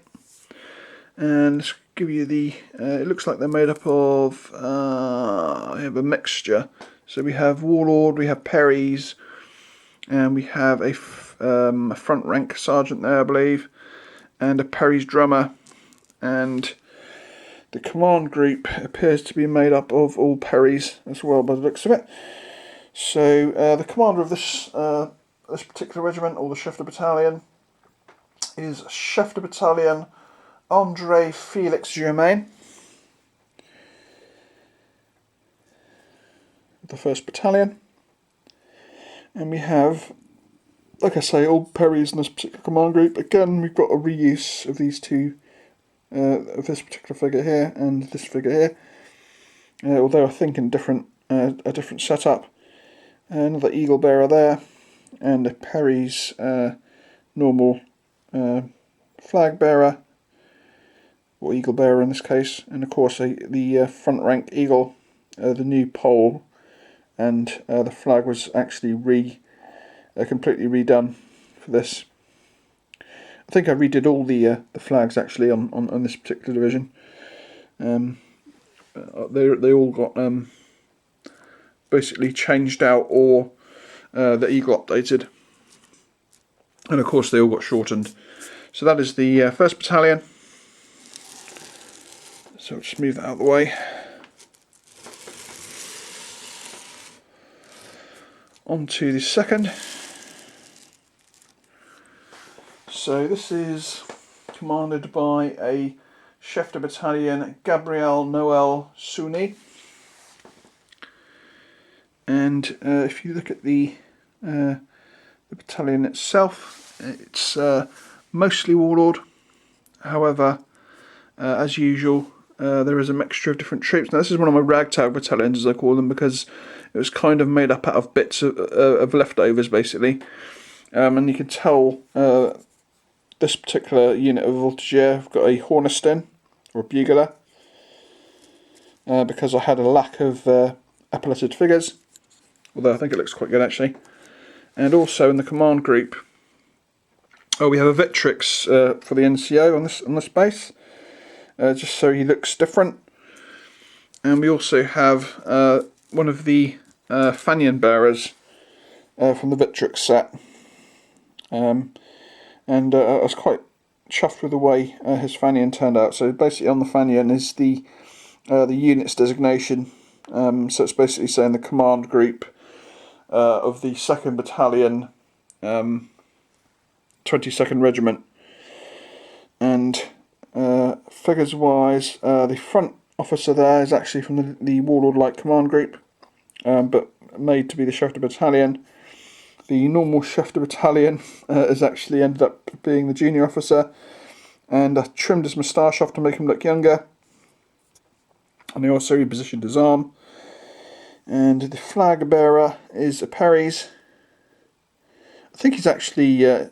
And let's give you the, it looks like they're made up of we have a mixture. So we have Warlord, we have Perry's, and we have a front rank sergeant there, I believe, and a Perry's drummer. And the command group appears to be made up of all Perry's as well, by the looks of it. So the commander of this particular regiment, or the Chef de Battalion, is Chef de Battalion André Felix Germain. The 1st Battalion. And we have, like I say, all Perry's in this particular command group. Again, we've got a reuse of these two, of this particular figure here and this figure here. Although I think in a different setup. Another eagle bearer there, and a Perry's normal flag bearer, or eagle bearer in this case, and of course the front rank eagle, the new pole, and the flag was actually completely redone for this. I think I redid all the flags actually on this particular division. They all got basically changed out, or the eagle updated, and of course they all got shortened. So that is the 1st Battalion. So I'll just move that out of the way. on to the second. So this is commanded by a Chef de Battalion, Gabriel Noel Souni. And if you look at the battalion itself, it's mostly warlord. However, as usual, there is a mixture of different troops. Now this is one of my ragtag battalions, as I call them, because it was kind of made up out of bits of leftovers, basically. And you can tell this particular unit of voltigeur have got a hornistin, or a bugler, because I had a lack of epauletted figures, although I think it looks quite good actually. And also in the command group, we have a Victrix for the NCO on this base, just so he looks different. And we also have one of the Fanion bearers from the Victrix set. And I was quite chuffed with the way his Fanion turned out. So basically on the Fanion is the unit's designation. So it's basically saying the command group of the 2nd Battalion, 22nd Regiment. And figures wise, the front officer there is actually from the Warlord Light Command Group, but made to be the Chef de Battalion. The normal Chef de Battalion has actually ended up being the junior officer, and I trimmed his moustache off to make him look younger. And I also repositioned his arm. And the flag bearer is a Perry's. I think he's actually, yeah,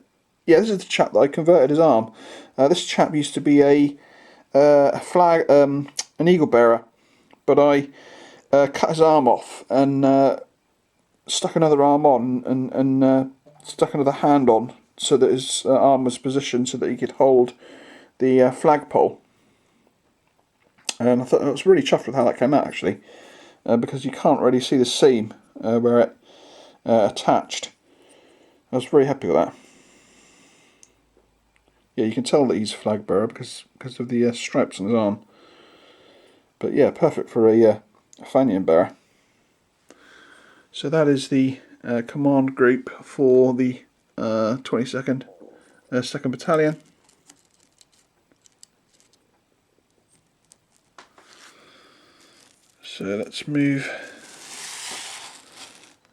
this is the chap that I converted his arm. This chap used to be a flag, an eagle bearer, but I cut his arm off and stuck another arm on and stuck another hand on so that his arm was positioned so that he could hold the flagpole. And I thought I was really chuffed with how that came out actually, because you can't really see the seam where it attached. I was very happy with that. Yeah, you can tell that he's a flag bearer because of the stripes on his arm. But yeah, perfect for a Fanion bearer. So that is the command group for the 22nd 2nd Battalion. So let's move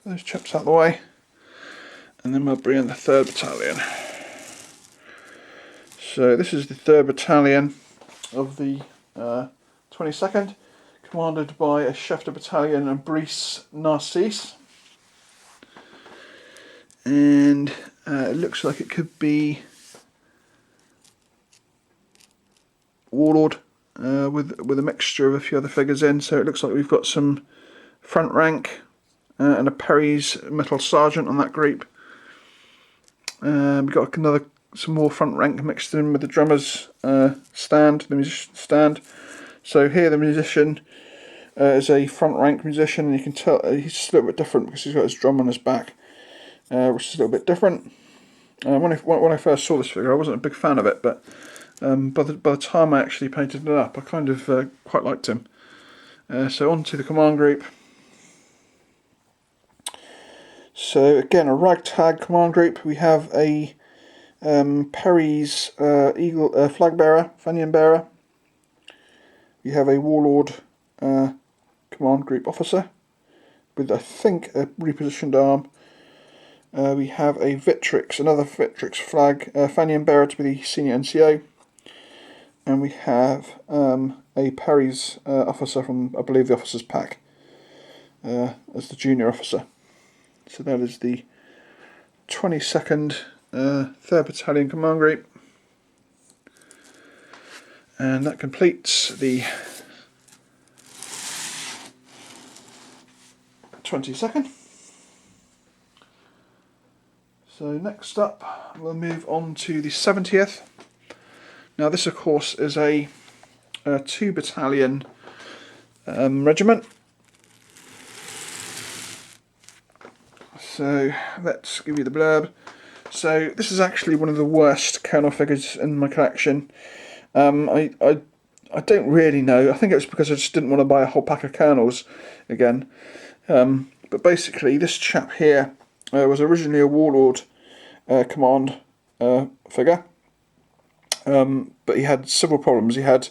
those chaps out of the way, and then we'll bring in the 3rd Battalion. So this is the 3rd Battalion of the 22nd, commanded by a Chef de Battalion and Brice Narcisse. And it looks like it could be Warlord with a mixture of a few other figures in. So it looks like we've got some front rank and a Perry's Metal Sergeant on that group. We've got some more front rank mixed in with the drummer's stand, the musician stand. So here the musician is a front rank musician, and you can tell he's just a little bit different because he's got his drum on his back, which is a little bit different. When I first saw this figure, I wasn't a big fan of it, but by the time I actually painted it up, I kind of quite liked him. So on to the command group. So again, a ragtag command group. We have a Perry's eagle flag bearer, Fanion bearer. We have a Warlord command group officer with, I think, a repositioned arm. We have a Victrix, another Victrix flag Fanion bearer to be the senior NCO. And we have a Perry's officer from, I believe, the officer's pack as the junior officer. So that is the 22nd 3rd Battalion Command Group. And that completes the 22nd. So next up we'll move on to the 70th. Now this of course is a 2 battalion regiment. So let's give you the blurb. So this is actually one of the worst Colonel figures in my collection. I don't really know. I think it was because I just didn't want to buy a whole pack of Colonels again. But basically, this chap here was originally a warlord command figure, but he had several problems. He had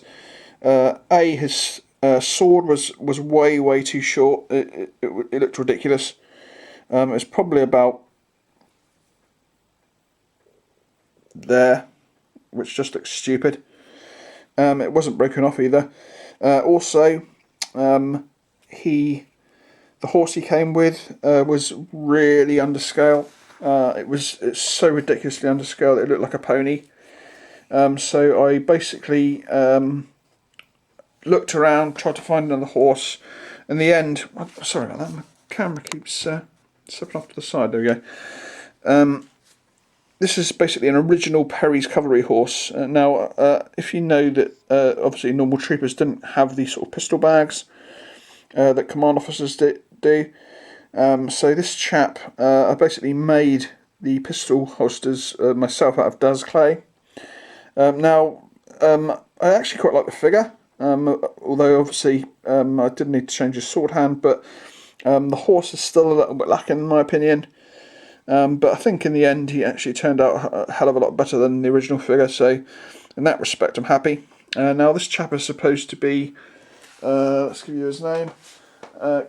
his sword was way too short. It looked ridiculous. It was probably about there, which just looks stupid. It wasn't broken off either. Also, the horse he came with was really underscale. It's so ridiculously underscale that it looked like a pony. So I basically looked around, tried to find another horse. In the end, sorry about that, my camera keeps slipping off to the side. There we go. This is basically an original Perry's cavalry horse. Now, if you know that obviously normal troopers didn't have these sort of pistol bags that command officers do. So this chap, I basically made the pistol holsters myself out of Daz clay. Now, I actually quite like the figure, although obviously I did need to change his sword hand, but the horse is still a little bit lacking in my opinion. But I think in the end he actually turned out a hell of a lot better than the original figure, so in that respect I'm happy. Now this chap is supposed to be, let's give you his name,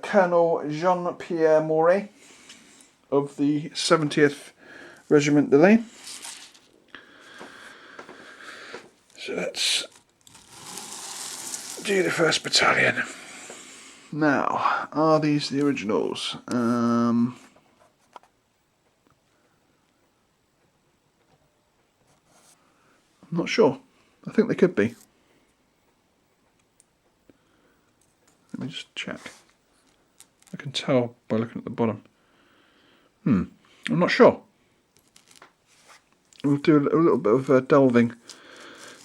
Colonel Jean-Pierre Moret of the 70th Regiment de Ligne. So let's do the 1st Battalion. Now, are these the originals? I'm not sure. I think they could be. Let me just check. I can tell by looking at the bottom. I'm not sure. We'll do a little bit of delving.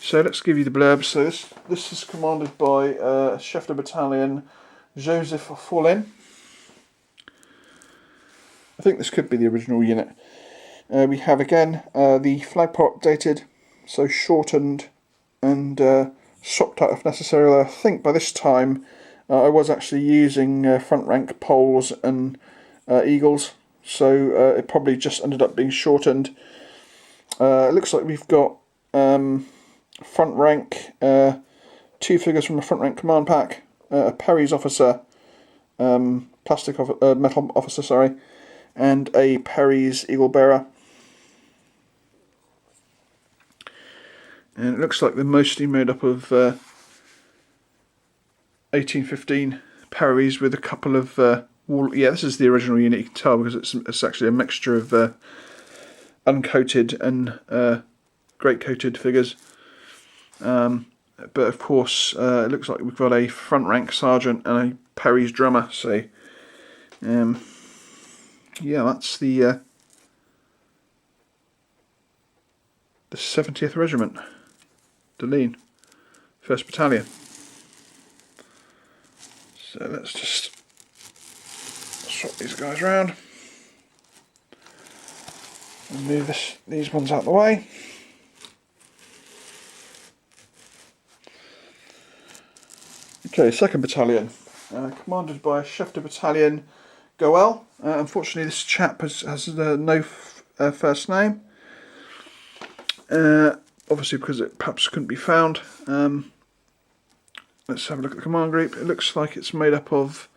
So let's give you the blurb. So this is commanded by Chef de Battalion Joseph Follin. I think this could be the original unit. We have again the flagpole updated, so shortened and swapped out if necessary. I think by this time I was actually using front rank poles and eagles, so it probably just ended up being shortened. It looks like we've got front rank, 2 figures from a front rank command pack, a Perry's officer, metal officer, sorry, and a Perry's eagle bearer. And it looks like they're mostly made up of 1815 Perry's with a couple of yeah, this is the original unit. You can tell because it's actually a mixture of uncoated and great coated figures. But of course, it looks like we've got a front rank sergeant and a Perry's drummer. So, yeah, that's the 70th Regiment, de Ligne, 1st Battalion. So let's just swap these guys around and move these ones out of the way. Okay, 2nd Battalion, commanded by Chef de Battalion Goel. Unfortunately, this chap has no first name. Obviously, because it perhaps couldn't be found. Let's have a look at the command group. It looks like it's made up of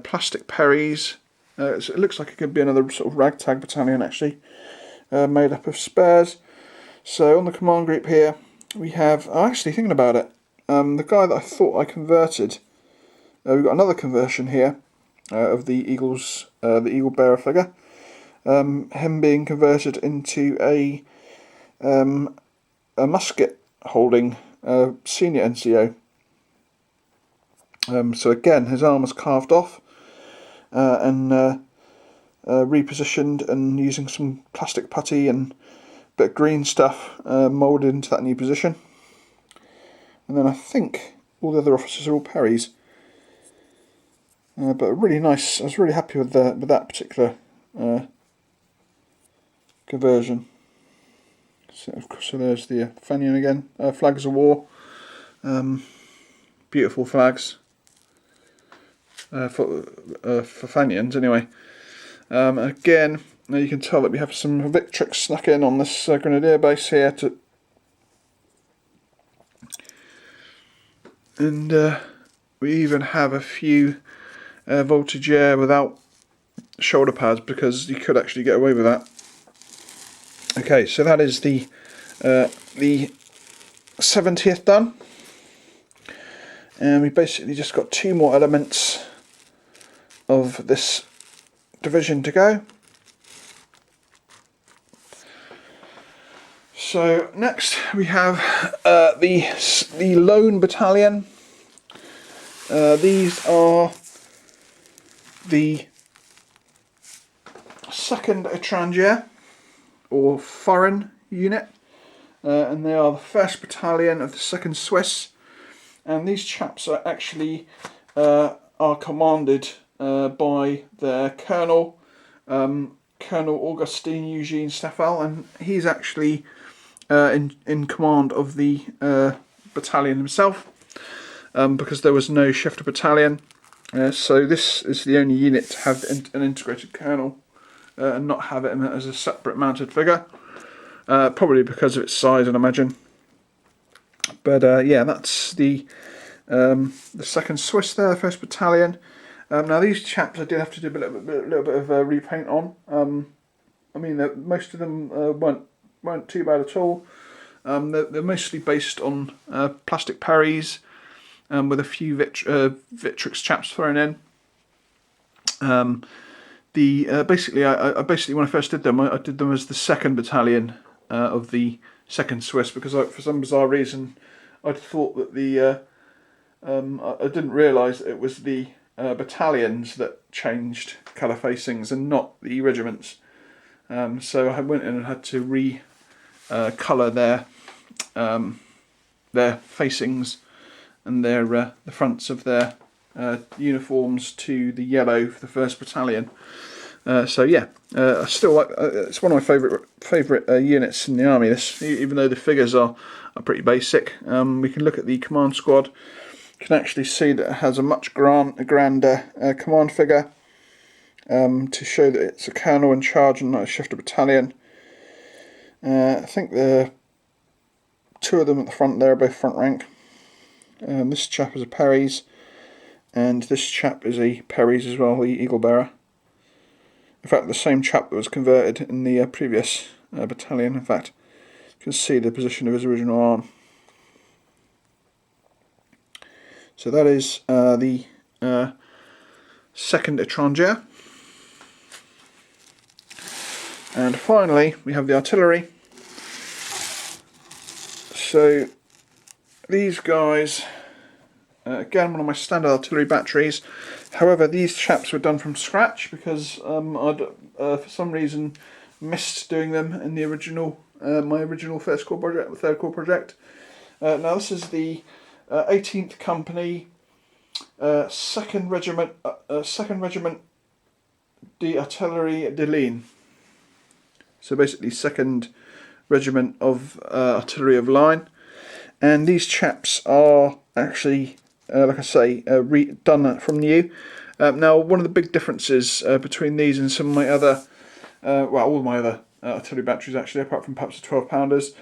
plastic Perrys. It looks like it could be another sort of ragtag battalion actually, made up of spares. So on the command group here, we have, I'm actually thinking about it, the guy that I thought I converted, we've got another conversion here of the eagle bearer figure. Him being converted into a musket holding senior NCO. So again, his arm was carved off and repositioned, and using some plastic putty and a bit of green stuff moulded into that new position. And then I think all the other officers are all Perrys. But really nice. I was really happy with that particular conversion. So of course, so there's the Fanion again. Flags of war. Beautiful flags. for Fenians anyway. Again, now you can tell that we have some Victrix snuck in on this Grenadier base here, and we even have a few voltage air without shoulder pads, because you could actually get away with that. Okay, so that is the 70th done, and we basically just got 2 more elements of this division to go. So next we have the Lone Battalion. These are the 2nd Étranger, or foreign unit, and they are the 1st Battalion of the 2nd Swiss, and these chaps are actually are commanded by their colonel, Colonel Augustin Eugene Staffel, and he's actually in command of the battalion himself, because there was no shifter battalion. So this is the only unit to have an integrated colonel and not have it as a separate mounted figure, probably because of its size, I'd imagine. But yeah, that's the 2nd Swiss there, the 1st Battalion. Now these chaps I did have to do a little bit of repaint on. I mean, most of them weren't too bad at all. They're mostly based on plastic parries, with a few Victrix chaps thrown in. Basically when I first did them, I did them as the 2nd Battalion of the 2nd Swiss, because for some bizarre reason I thought that I didn't realise that it was the battalions that changed colour facings and not the regiments. So I went in and had to colour their facings and the fronts of their uniforms to the yellow for the 1st Battalion. So yeah, I still like. It's one of my favourite units in the army. This, even though the figures are pretty basic. We can look at the command squad. You can actually see that it has a much grander command figure, to show that it's a colonel in charge and not a shifter battalion. I think the 2 of them at the front there are both front rank. This chap is a Perry's, and this chap is a Perry's as well, the Eagle Bearer. In fact, the same chap that was converted in the previous battalion. In fact, you can see the position of his original arm. So that is the 2nd Étranger. And finally, we have the artillery. So these guys, again, one of my standard artillery batteries. However, these chaps were done from scratch because I'd for some reason missed doing them in the original, my original first corps project, the 3rd Corps project. Now this is the 18th Company, 2nd Regiment d'Artillerie de Ligne. So basically 2nd Regiment of Artillery of Line. And these chaps are actually, like I say, done from new. Now, one of the big differences between these and some of my other, well, all my other artillery batteries actually, apart from perhaps the 12-pounders,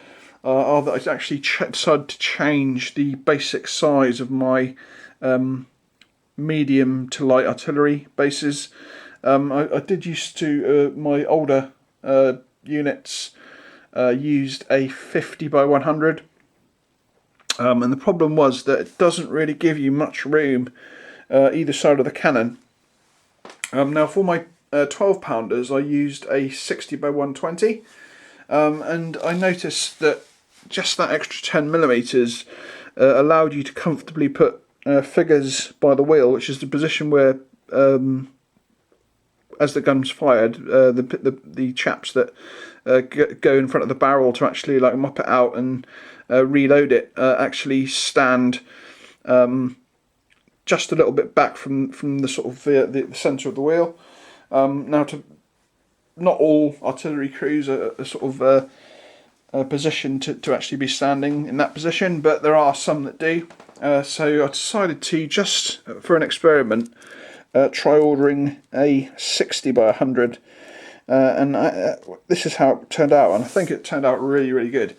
are that I actually decided to change the basic size of my medium to light artillery bases. I did used to, my older units used a 50 by 100. And the problem was that it doesn't really give you much room either side of the cannon. Now for my 12-pounders I used a 60 by 120, and I noticed that just that extra 10mm allowed you to comfortably put figures by the wheel, which is the position where, as the gun's fired, the chaps that go in front of the barrel to actually like mop it out and reload it actually stand just a little bit back from the sort of the centre of the wheel. Now, not all artillery crews are sort of positioned to actually be standing in that position, but there are some that do. So I decided to, just for an experiment, try ordering a 60 by 100, and this is how it turned out, and I think it turned out really, really good.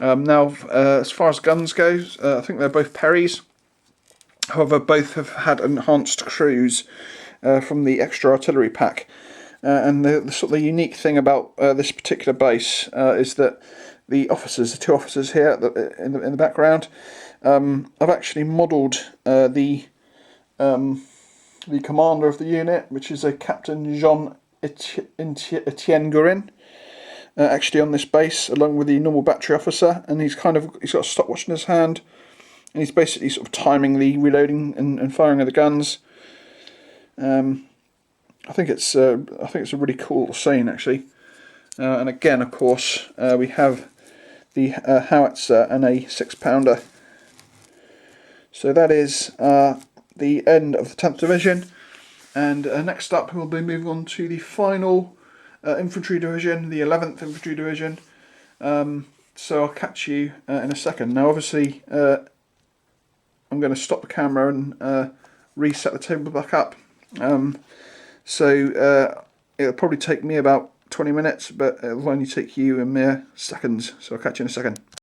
Now, as far as guns goes, I think they're both Perrys. However, both have had enhanced crews from the extra artillery pack. And the sort of unique thing about this particular base is that the two officers here in the background, I've actually modelled the commander of the unit, which is a Captain Jean Etienne Gurin, actually on this base, along with the normal battery officer, and he's got a stopwatch in his hand, and he's basically sort of timing the reloading and firing of the guns. I think it's a really cool scene, actually. And again, of course, we have the howitzer and a 6-pounder. So that is the end of the 10th Division. And next up, we'll be moving on to the final Infantry Division, the 11th Infantry Division. So I'll catch you in a second. Now, obviously, I'm going to stop the camera and reset the table back up. So it'll probably take me about 20 minutes, but it'll only take you a mere seconds. So I'll catch you in a second.